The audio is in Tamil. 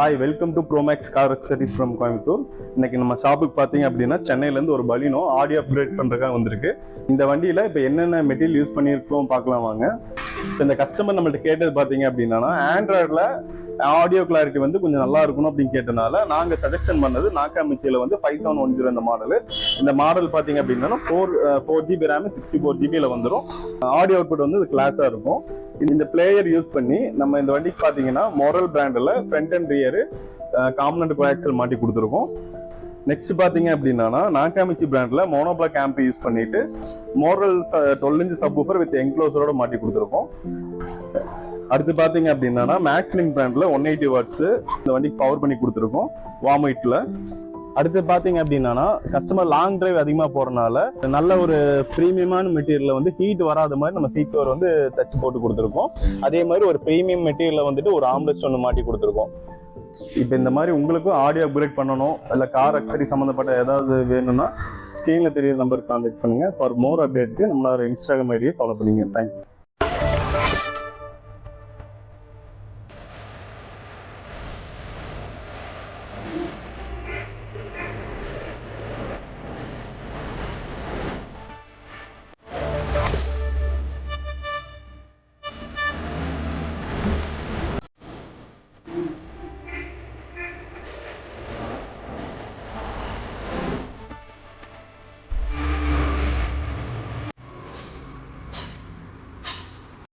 Hi, welcome to Pro Max car accessories from Coimbatore. இன்னைக்கு நம்ம ஷாப்புக்கு பார்த்தீங்க அப்படின்னா சென்னையிலேருந்து ஒரு பலினோ ஆடியோ அப்கிரேட் பண்ணுறதுக்காக வந்திருக்கு. இந்த வண்டியில் இப்போ என்னென்ன மெட்டீரியல் யூஸ் பண்ணியிருக்கோம் பார்க்கலாம் வாங்க. இப்போ இந்த கஸ்டமர் நம்மள்ட்ட கேட்டது பார்த்தீங்க அப்படின்னா ஆண்ட்ராய்டில் ஆடியோ கிளாரிட்டி வந்து கொஞ்சம் நல்லா இருக்கணும் அப்படின்னு கேட்டனால நாங்கள் சஜெக்ஷன் பண்ணது நாக்காமிச்சியில் வந்து 5710 இந்த மாடல். இந்த மாடல் பார்த்தீங்க அப்படின்னா 4 GB RAM 64 GB வந்துடும். ஆடியோ அவுட்புட் வந்து இது கிளாஸாக இருக்கும். இந்த பிளேயர் யூஸ் பண்ணி நம்ம இந்த வண்டிக்கு பார்த்தீங்கன்னா மொரல் பிராண்டில் front and rear component coaxial மாட்டி கொடுத்துருக்கோம். நெக்ஸ்ட் பாத்தீங்க அப்படின்னா நாக்காமிச்சி பிராண்ட்ல மோனோபிளாக் ஆம்ப் யூஸ் பண்ணிட்டு மோரல் 12 inch சப்வூஃபர் வித் என்க்ளோசரோட மாட்டி கொடுத்துருக்கோம். அடுத்து பாத்தீங்க அப்படின்னா மேக்ஸ்லிங் பிராண்ட்ல 180 வாட்ஸ் இந்த வண்டிக்கு பவர் பண்ணி கொடுத்துருக்கோம் வார்ம் ஹீட்ல. அடுத்து பாத்தீங்க அப்படின்னா கஸ்டமர் லாங் டிரைவ் அதிகமா போறதுனால நல்ல ஒரு பிரீமியமான மெட்டீரியல் வந்து ஹீட் வராத மாதிரி நம்ம சீட் கவர் வந்து தச்சு போட்டு கொடுத்துருக்கோம். அதே மாதிரி ஒரு பிரீமியம் மெட்டீரியல் வந்துட்டு ஒரு ஆம்ரெஸ்ட் ஒன்று மாட்டி கொடுத்துருக்கோம். இப்போ இந்த மாதிரி உங்களுக்கும் ஆடியோ அப்கிரேட் பண்ணணும் இல்லை கார் அக்சரி சம்மந்தப்பட்ட ஏதாவது வேணும்னா ஸ்க்ரீனில் தெரிய நம்பருக்கு கான்டாக்ட் பண்ணுங்கள். ஃபார் மோர் அப்டேட்க்கு நம்மளோட இன்ஸ்டாகிராம் ஐடியை ஃபாலோ பண்ணிங்க. தேங்க்யூ.